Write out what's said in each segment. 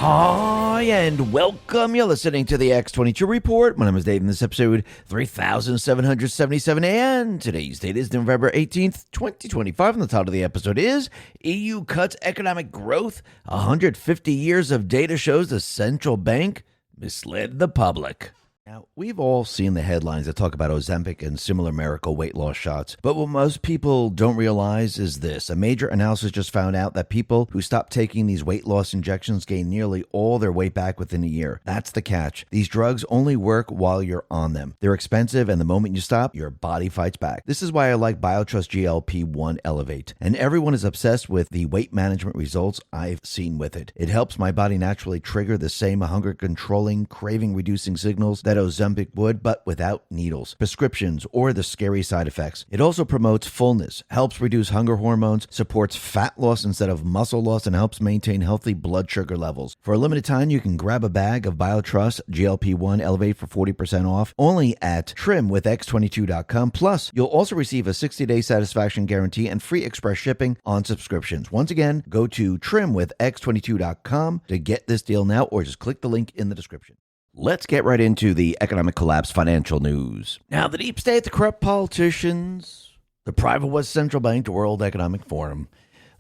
Hi, and welcome. You're listening to the X22 Report. My name is Dave, and this episode 3777, and today's date is November 18th, 2025, and the title of the episode is EU Cuts Economic Growth. 150 years of data shows the central bank misled the public. Now, we've all seen the headlines that talk about Ozempic and similar miracle weight loss shots, but what most people don't realize is this. A major analysis just found out that people who stop taking these weight loss injections gain nearly all their weight back within a year. That's the catch. These drugs only work while you're on them. They're expensive, and the moment you stop, your body fights back. This is why I like BioTrust GLP-1 Elevate, and everyone is obsessed with the weight management results I've seen with it. It helps my body naturally trigger the same hunger-controlling, craving-reducing signals that Ozempic would, but without needles, prescriptions, or the scary side effects. It also promotes fullness, helps reduce hunger hormones, supports fat loss instead of muscle loss, and helps maintain healthy blood sugar levels. For a limited time, you can grab a bag of BioTrust GLP-1 Elevate for 40% off only at trimwithx22.com. Plus, you'll also receive a 60-day satisfaction guarantee and free express shipping on subscriptions. Once again, go to trimwithx22.com to get this deal now, or just click the link in the description. Let's get right into the economic collapse financial news. Now, the deep state, the corrupt politicians, the private West Central Bank, the World Economic Forum,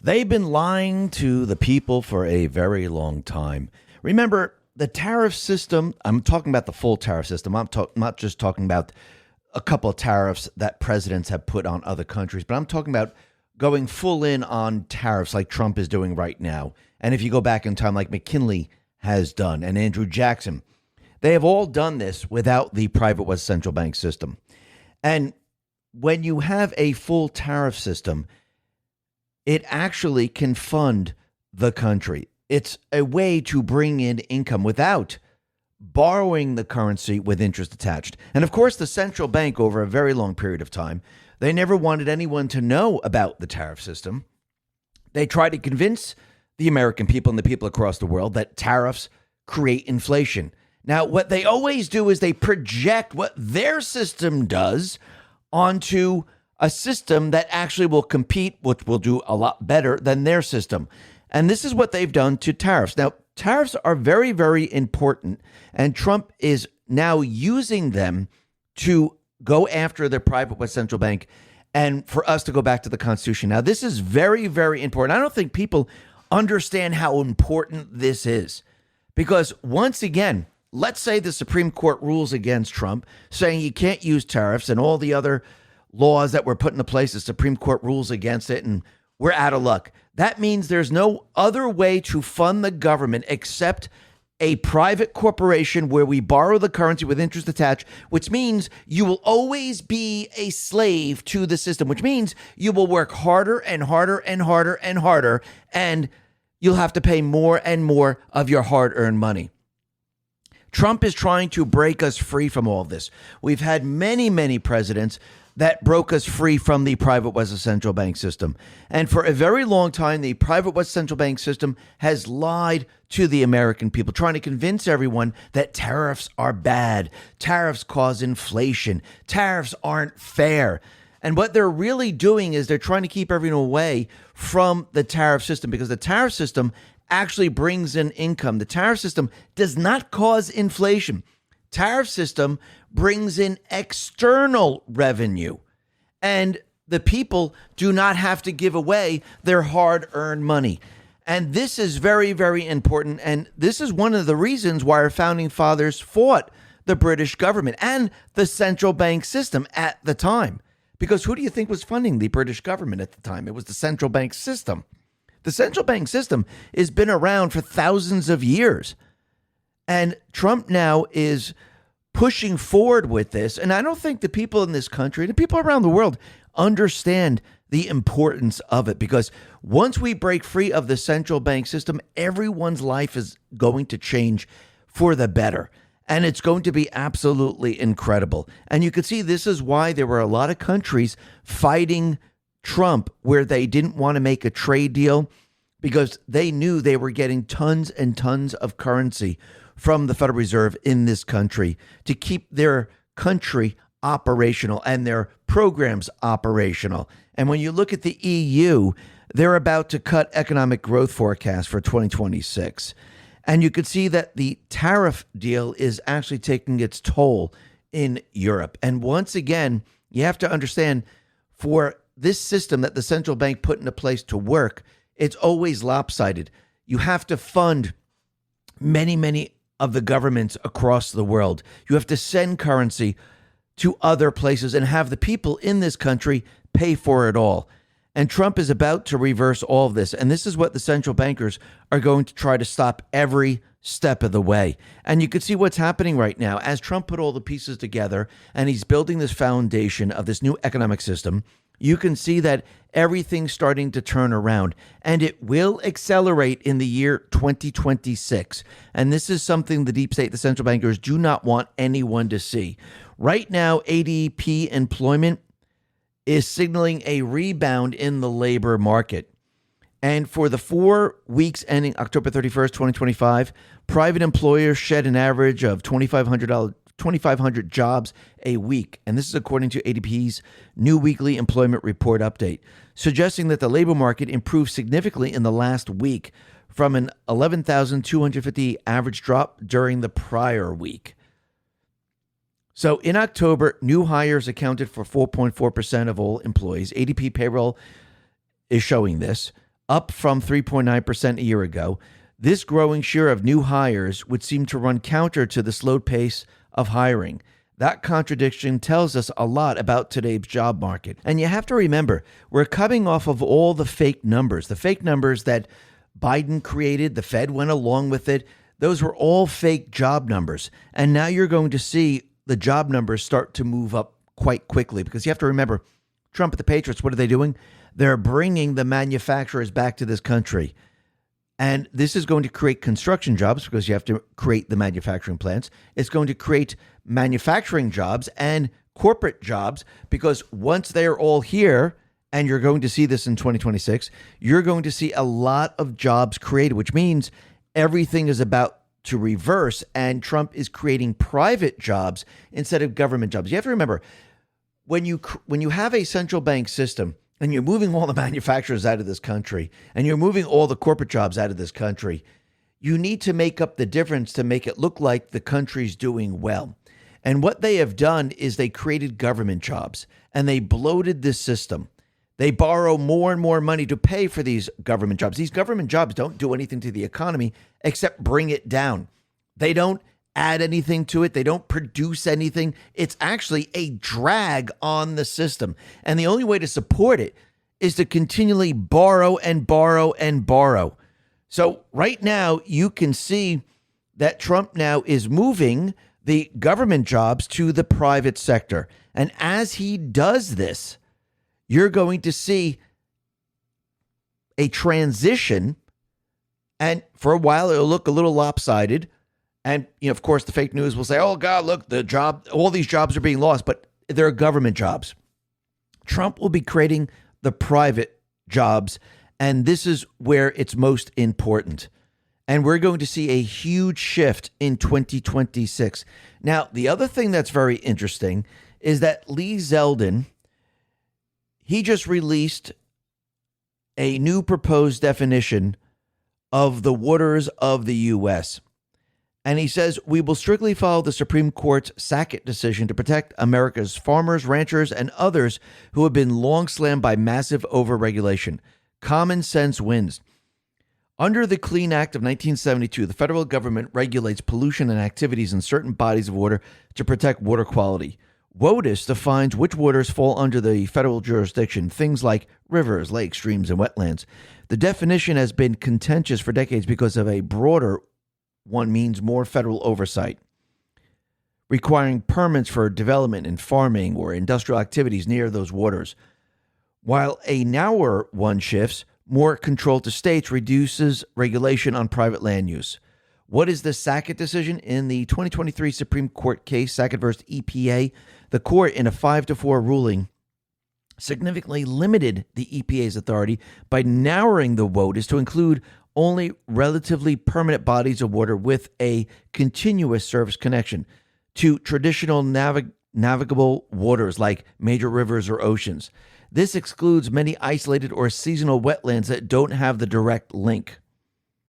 they've been lying to the people for a very long time. Remember, the tariff system, I'm talking about the full tariff system. I'm not just talking about a couple of tariffs that presidents have put on other countries, but I'm talking about going full in on tariffs like Trump is doing right now. And if you go back in time, like McKinley has done and Andrew Jackson, they have all done this without the private West Central Bank system. And when you have a full tariff system, it actually can fund the country. It's a way to bring in income without borrowing the currency with interest attached. And of course, the central bank, over a very long period of time, they never wanted anyone to know about the tariff system. They tried to convince the American people and the people across the world that tariffs create inflation. Now, what they always do is they project what their system does onto a system that actually will compete, which will do a lot better than their system. And this is what they've done to tariffs. Now, tariffs are very, very important, and Trump is now using them to go after the private West Central Bank and for us to go back to the Constitution. Now, this is very, very important. I don't think people understand how important this is because, once again, let's say the Supreme Court rules against Trump, saying you can't use tariffs, and all the other laws that were put into place, the Supreme Court rules against it, and we're out of luck. That means there's no other way to fund the government except a private corporation where we borrow the currency with interest attached, which means you will always be a slave to the system, which means you will work harder and harder and harder and harder, and you'll have to pay more and more of your hard-earned money. Trump is trying to break us free from all of this. We've had many, many presidents that broke us free from the private West Central Bank system. And for a very long time, the private West Central Bank system has lied to the American people, trying to convince everyone that tariffs are bad, tariffs cause inflation, tariffs aren't fair. And what they're really doing is they're trying to keep everyone away from the tariff system, because the tariff system actually brings in income. The tariff system does not cause inflation. Tariff system brings in external revenue, and the people do not have to give away their hard-earned money. And this is very, very important, and this is one of the reasons why our founding fathers fought the British government and the central bank system at the time. Because who do you think was funding the British government at the time? It was the central bank system. The central bank system has been around for thousands of years. And Trump now is pushing forward with this. And I don't think the people in this country, the people around the world, understand the importance of it. Because once we break free of the central bank system, everyone's life is going to change for the better. And it's going to be absolutely incredible. And you can see this is why there were a lot of countries fighting Trump, where they didn't want to make a trade deal because they knew they were getting tons and tons of currency from the Federal Reserve in this country to keep their country operational and their programs operational. And when you look at the EU, they're about to cut economic growth forecast for 2026. And you could see that the tariff deal is actually taking its toll in Europe. And once again, you have to understand, for this system that the central bank put into place to work, it's always lopsided. You have to fund many of the governments across the world. You have to send currency to other places and have the people in this country pay for it all. And Trump is about to reverse all of this. And this is what the central bankers are going to try to stop every step of the way. And you can see what's happening right now as Trump put all the pieces together and he's building this foundation of this new economic system. You can see that everything's starting to turn around, and it will accelerate in the year 2026. And this is something the deep state, the central bankers, do not want anyone to see. Right now, ADP employment is signaling a rebound in the labor market. And for the 4 weeks ending October 31st, 2025, private employers shed an average of $2,500 jobs a week. And this is according to ADP's new weekly employment report update, suggesting that the labor market improved significantly in the last week from an 11,250 average drop during the prior week. So in October, new hires accounted for 4.4% of all employees. ADP payroll is showing this, up from 3.9% a year ago. This growing share of new hires would seem to run counter to the slowed pace of hiring. That contradiction tells us a lot about today's job market. And you have to remember, we're coming off of all the fake numbers that Biden created. The Fed went along with it. Those were all fake job numbers. And now you're going to see the job numbers start to move up quite quickly, because you have to remember, Trump and the Patriots, what are they doing? They're bringing the manufacturers back to this country. And this is going to create construction jobs, because you have to create the manufacturing plants. It's going to create manufacturing jobs and corporate jobs, because once they're all here, and you're going to see this in 2026, you're going to see a lot of jobs created, which means everything is about to reverse, and Trump is creating private jobs instead of government jobs. You have to remember, when you have a central bank system and you're moving all the manufacturers out of this country and you're moving all the corporate jobs out of this country, you need to make up the difference to make it look like the country's doing well. And what they have done is they created government jobs and they bloated this system. They borrow more and more money to pay for these government jobs. These government jobs don't do anything to the economy except bring it down. They don't add anything to it. They don't produce anything. It's actually a drag on the system. And the only way to support it is to continually borrow and borrow and borrow. So right now, you can see that Trump now is moving the government jobs to the private sector. And as he does this, you're going to see a transition, and for a while it'll look a little lopsided. And, of course, the fake news will say, oh, God, look, all these jobs are being lost, but they're government jobs. Trump will be creating the private jobs, and this is where it's most important. And we're going to see a huge shift in 2026. Now, the other thing that's very interesting is that Lee Zeldin, he just released a new proposed definition of the waters of the U.S., and he says, we will strictly follow the Supreme Court's Sackett decision to protect America's farmers, ranchers, and others who have been long slammed by massive overregulation. Common sense wins. Under the Clean Act of 1972, the federal government regulates pollution and activities in certain bodies of water to protect water quality. WOTUS defines which waters fall under the federal jurisdiction, things like rivers, lakes, streams, and wetlands. The definition has been contentious for decades because of a broader one means more federal oversight, requiring permits for development in farming or industrial activities near those waters. While a narrower one shifts, more control to states, reduces regulation on private land use. What is the Sackett decision? In the 2023 Supreme Court case, Sackett versus EPA, the court, in a 5-4 ruling, significantly limited the EPA's authority by narrowing the WOTUS to include only relatively permanent bodies of water with a continuous service connection to traditional navigable waters like major rivers or oceans. This excludes many isolated or seasonal wetlands that don't have the direct link.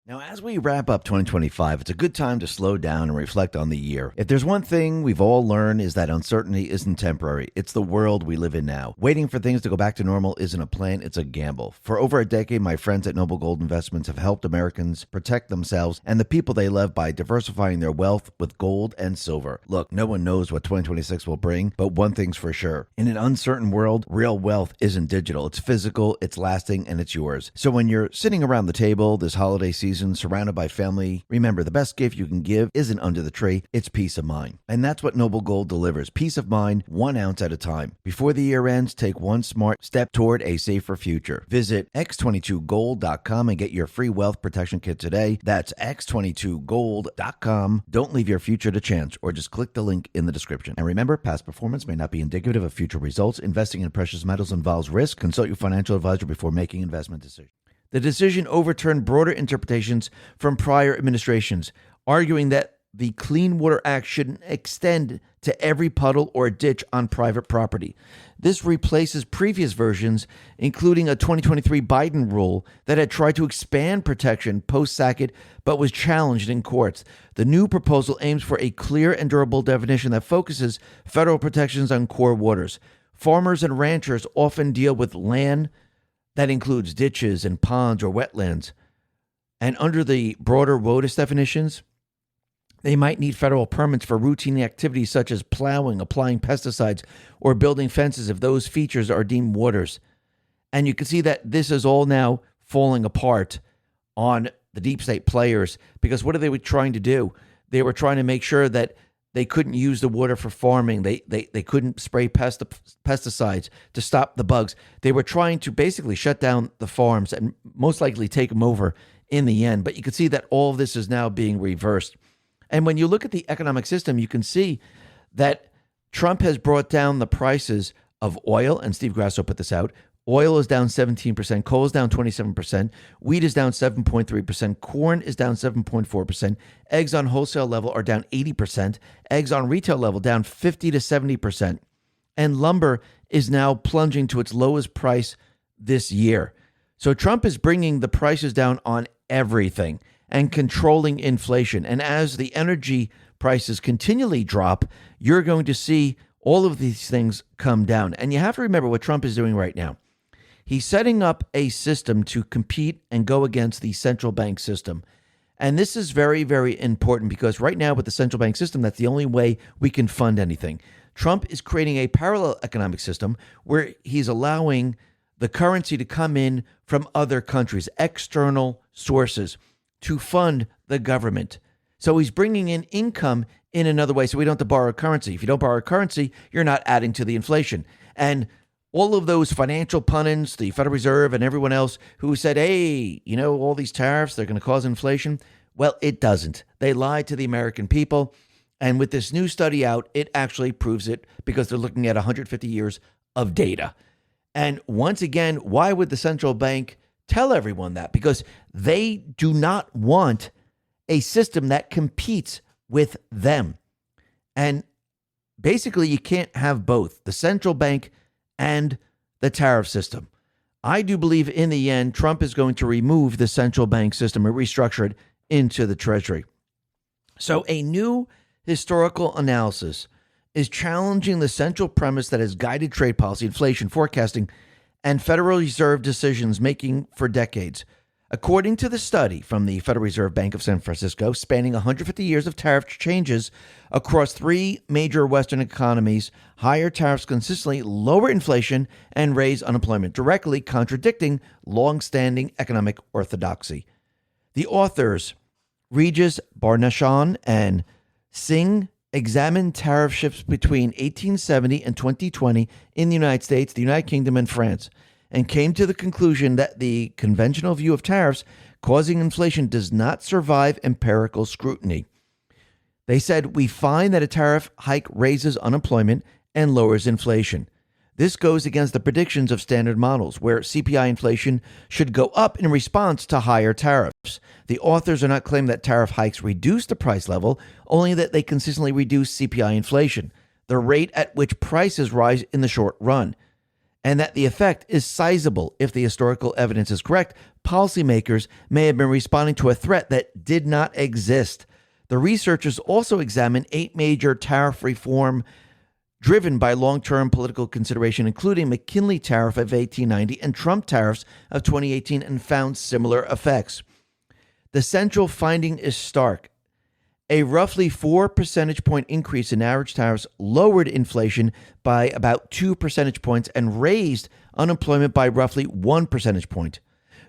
Now, as we wrap up 2025, it's a good time to slow down and reflect on the year. If there's one thing we've all learned is that uncertainty isn't temporary. It's the world we live in now. Waiting for things to go back to normal isn't a plan, it's a gamble. For over a decade, my friends at Noble Gold Investments have helped Americans protect themselves and the people they love by diversifying their wealth with gold and silver. Look, no one knows what 2026 will bring, but one thing's for sure. In an uncertain world, real wealth isn't digital. It's physical, it's lasting, and it's yours. So when you're sitting around the table this holiday season, surrounded by family, remember, the best gift you can give isn't under the tree, it's peace of mind. And that's what Noble Gold delivers, peace of mind, 1 ounce at a time. Before the year ends, take one smart step toward a safer future. Visit x22gold.com and get your free wealth protection kit today. That's x22gold.com. Don't leave your future to chance, or just click the link in the description. And remember, past performance may not be indicative of future results. Investing in precious metals involves risk. Consult your financial advisor before making investment decisions. The decision overturned broader interpretations from prior administrations, arguing that the Clean Water Act shouldn't extend to every puddle or ditch on private property. This replaces previous versions, including a 2023 Biden rule that had tried to expand protection post-Sackett but was challenged in courts. The new proposal aims for a clear and durable definition that focuses federal protections on core waters. Farmers and ranchers often deal with land that includes ditches and ponds or wetlands. And under the broader WOTUS definitions, they might need federal permits for routine activities such as plowing, applying pesticides, or building fences if those features are deemed waters. And you can see that this is all now falling apart on the deep state players, because what are they trying to do? They were trying to make sure that they couldn't use the water for farming. They couldn't spray pesticides to stop the bugs. They were trying to basically shut down the farms and most likely take them over in the end. But you can see that all of this is now being reversed. And when you look at the economic system, you can see that Trump has brought down the prices of oil, and Steve Grasso put this out. Oil is down 17%, coal is down 27%, wheat is down 7.3%, corn is down 7.4%, eggs on wholesale level are down 80%, eggs on retail level down 50 to 70%, and lumber is now plunging to its lowest price this year. So Trump is bringing the prices down on everything and controlling inflation. And as the energy prices continually drop, you're going to see all of these things come down. And you have to remember what Trump is doing right now. He's setting up a system to compete and go against the central bank system. And this is very, very important because right now with the central bank system, that's the only way we can fund anything. Trump is creating a parallel economic system where he's allowing the currency to come in from other countries, external sources, to fund the government. So he's bringing in income in another way, so we don't have to borrow currency. If you don't borrow currency, you're not adding to the inflation. And all of those financial pundits, the Federal Reserve and everyone else who said, hey, you know, all these tariffs, they're going to cause inflation. Well, it doesn't. They lied to the American people. And with this new study out, it actually proves it because they're looking at 150 years of data. And once again, why would the central bank tell everyone that? Because they do not want a system that competes with them. And basically, you can't have both the central bank and the tariff system. I do believe in the end, Trump is going to remove the central bank system and restructure it into the Treasury. So a new historical analysis is challenging the central premise that has guided trade policy, inflation, forecasting, and Federal Reserve decisions making for decades. According to the study from the Federal Reserve Bank of San Francisco, spanning 150 years of tariff changes across three major Western economies, higher tariffs consistently lower inflation and raise unemployment, directly contradicting long-standing economic orthodoxy. The authors, Regis Barnashan and Singh, examined tariff shifts between 1870 and 2020 in the United States, the United Kingdom, and France, and came to the conclusion that the conventional view of tariffs causing inflation does not survive empirical scrutiny. They said, we find that a tariff hike raises unemployment and lowers inflation. This goes against the predictions of standard models, where CPI inflation should go up in response to higher tariffs. The authors are not claiming that tariff hikes reduce the price level, only that they consistently reduce CPI inflation, the rate at which prices rise in the short run. and that the effect is sizable. If the historical evidence is correct, policymakers may have been responding to a threat that did not exist. The researchers also examined 8 major tariff reform driven by long-term political consideration, including McKinley tariff of 1890 and Trump tariffs of 2018, and found similar effects. The central finding is stark. A roughly 4 percentage point increase in average tariffs lowered inflation by about 2 percentage points and raised unemployment by roughly 1 percentage point.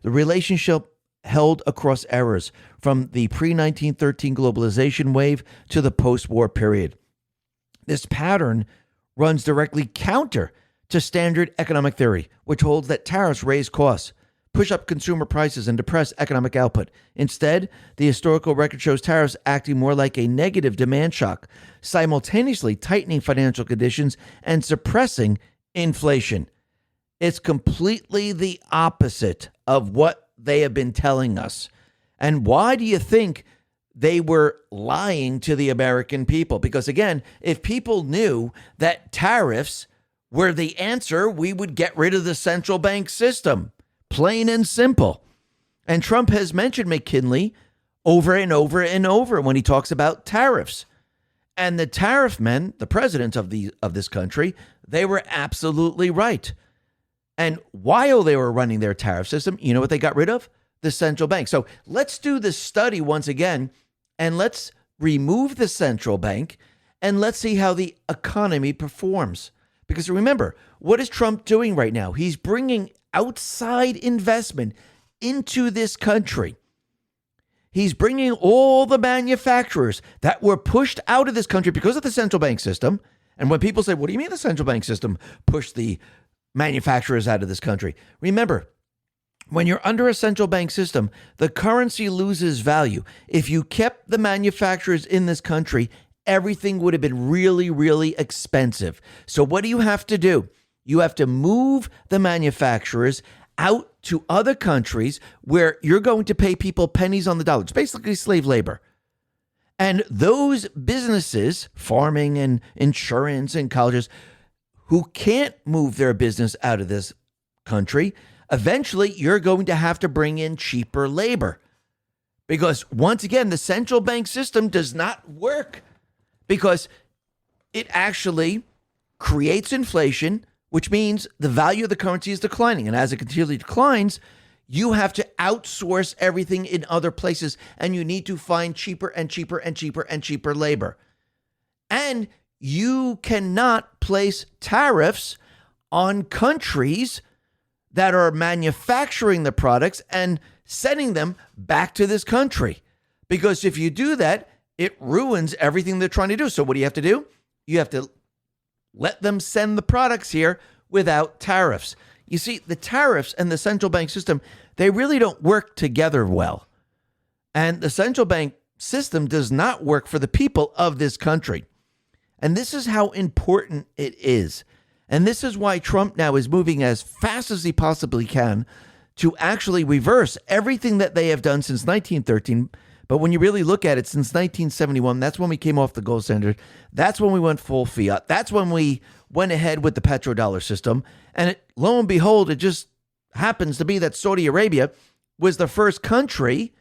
The relationship held across eras from the pre-1913 globalization wave to the post-war period. This pattern runs directly counter to standard economic theory, which holds that tariffs raise costs, push up consumer prices, and depress economic output. Instead, the historical record shows tariffs acting more like a negative demand shock, simultaneously tightening financial conditions and suppressing inflation. It's completely the opposite of what they have been telling us. And why do you think they were lying to the American people? Because again, if people knew that tariffs were the answer, we would get rid of the central bank system. Plain and simple. And Trump has mentioned McKinley over and over and over when he talks about tariffs. And the tariff men, the presidents of this country, they were absolutely right. And while they were running their tariff system, you know what they got rid of? The central bank. So let's do this study once again, and let's remove the central bank, and let's see how the economy performs. Because remember, what is Trump doing right now? He's bringing outside investment into this country. He's bringing all the manufacturers that were pushed out of this country because of the central bank system. And when people say, what do you mean the central bank system pushed the manufacturers out of this country? Remember, when you're under a central bank system, the currency loses value. If you kept the manufacturers in this country, everything would have been really, really expensive. So what do you have to do? You have to move the manufacturers out to other countries where you're going to pay people pennies on the dollar. It's basically slave labor. And those businesses, farming and insurance and colleges, who can't move their business out of this country, eventually you're going to have to bring in cheaper labor. Because once again, the central bank system does not work because it actually creates inflation, which means the value of the currency is declining. And as it continually declines, you have to outsource everything in other places, and you need to find cheaper and cheaper and cheaper and cheaper labor. And you cannot place tariffs on countries that are manufacturing the products and sending them back to this country. Because if you do that, it ruins everything they're trying to do. So what do you have to do? You have to let them send the products here without tariffs. You see, the tariffs and the central bank system, they really don't work together well. And the central bank system does not work for the people of this country. And this is how important it is. And this is why Trump now is moving as fast as he possibly can to actually reverse everything that they have done since 1913. But when you really look at it, since 1971, that's when we came off the gold standard. That's when we went full fiat. That's when we went ahead with the petrodollar system. And lo and behold, it just happens to be that Saudi Arabia was the first country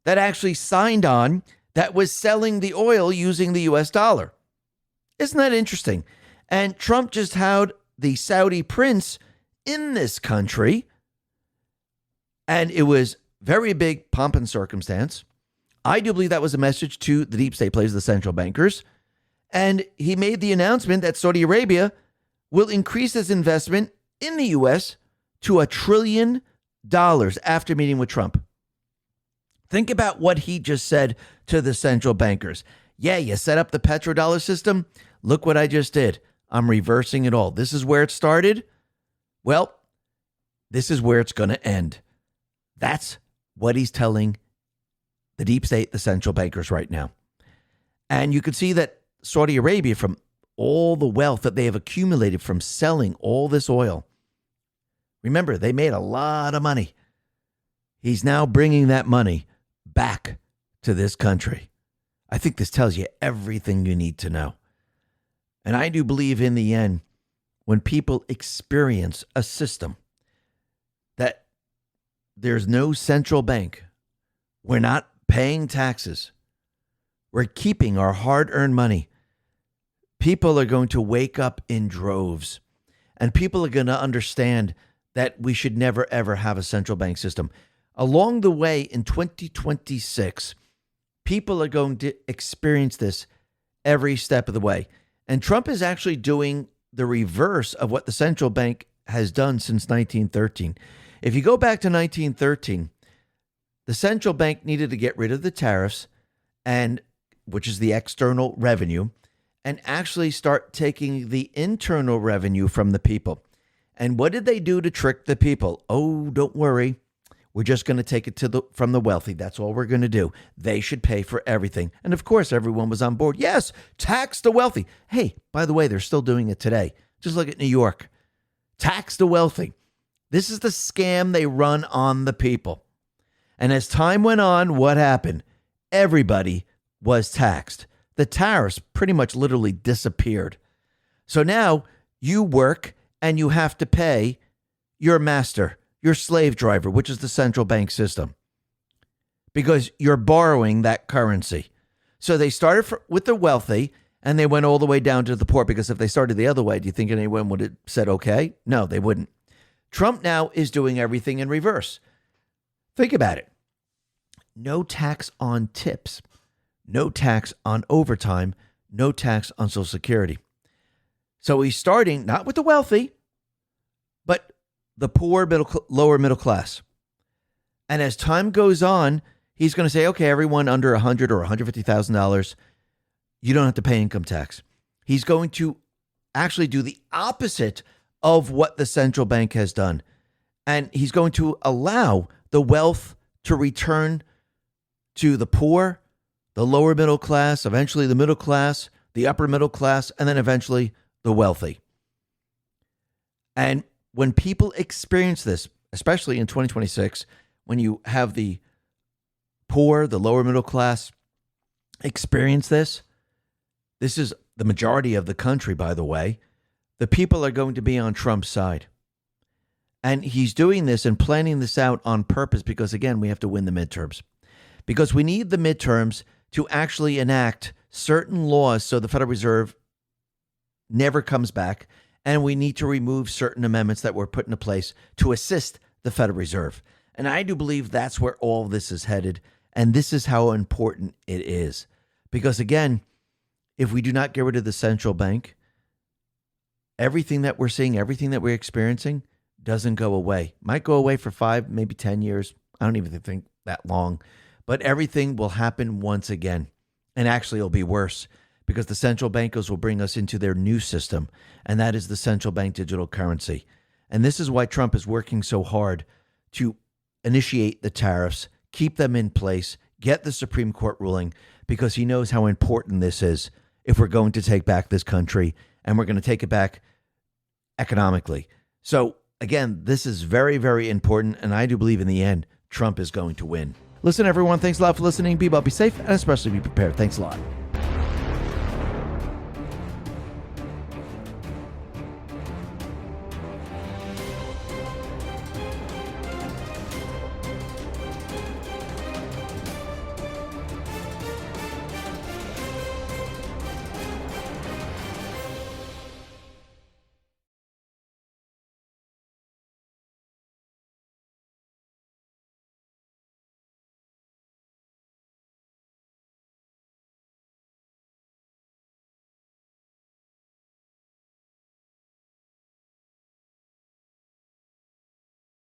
that actually signed on that was selling the oil using the US dollar. Isn't that interesting? And Trump just had the Saudi prince in this country. And it was very big pomp and circumstance. I do believe that was a message to the deep state players, the central bankers. And he made the announcement that Saudi Arabia will increase its investment in the U.S. to $1 trillion after meeting with Trump. Think about what he just said to the central bankers. Yeah, you set up the petrodollar system. Look what I just did. I'm reversing it all. This is where it started. Well, this is where it's going to end. That's what he's telling the deep state, the central bankers right now. And you can see that Saudi Arabia, from all the wealth that they have accumulated from selling all this oil, remember, they made a lot of money. He's now bringing that money back to this country. I think this tells you everything you need to know. And I do believe in the end, when people experience a system that there's no central bank, we're not paying taxes, we're keeping our hard-earned money, people are going to wake up in droves, and people are going to understand that we should never, ever have a central bank system. Along the way in 2026, people are going to experience this every step of the way. And Trump is actually doing the reverse of what the central bank has done since 1913. If you go back to 1913, the central bank needed to get rid of the tariffs, and which is the external revenue, and actually start taking the internal revenue from the people. And what did they do to trick the people? Oh, don't worry. We're just going to take it from the wealthy. That's all we're going to do. They should pay for everything. And of course, everyone was on board. Yes, tax the wealthy. Hey, by the way, they're still doing it today. Just look at New York. Tax the wealthy. This is the scam they run on the people. And as time went on, what happened? Everybody was taxed. The tariffs pretty much literally disappeared. So now you work and you have to pay your master, your slave driver, which is the central bank system, because you're borrowing that currency. So they started with the wealthy and they went all the way down to the poor, because if they started the other way, do you think anyone would have said okay? No, they wouldn't. Trump now is doing everything in reverse. Think about it. No tax on tips, no tax on overtime, no tax on Social Security. So he's starting not with the wealthy, but the poor, lower middle class. And as time goes on, he's going to say, okay, everyone under $100,000 or $150,000, you don't have to pay income tax. He's going to actually do the opposite of what the central bank has done. And he's going to allow the wealth to return to the poor, the lower middle class, eventually the middle class, the upper middle class, and then eventually the wealthy. And when people experience this, especially in 2026, when you have the poor, the lower middle class experience this, this is the majority of the country, by the way, the people are going to be on Trump's side. And he's doing this and planning this out on purpose because, again, we have to win the midterms. Because we need the midterms to actually enact certain laws so the Federal Reserve never comes back, and we need to remove certain amendments that were put into place to assist the Federal Reserve. And I do believe that's where all this is headed, and this is how important it is. Because again, if we do not get rid of the central bank, everything that we're seeing, everything that we're experiencing doesn't go away. Might go away for 5, maybe 10 years. I don't even think that long. But everything will happen once again. And actually, it'll be worse, because the central bankers will bring us into their new system, and that is the central bank digital currency. And this is why Trump is working so hard to initiate the tariffs, keep them in place, get the Supreme Court ruling, because he knows how important this is if we're going to take back this country, and we're going to take it back economically. So again, this is very, very important, and I do believe in the end, Trump is going to win. Listen, everyone, thanks a lot for listening. Be well, be safe, and especially be prepared. Thanks a lot.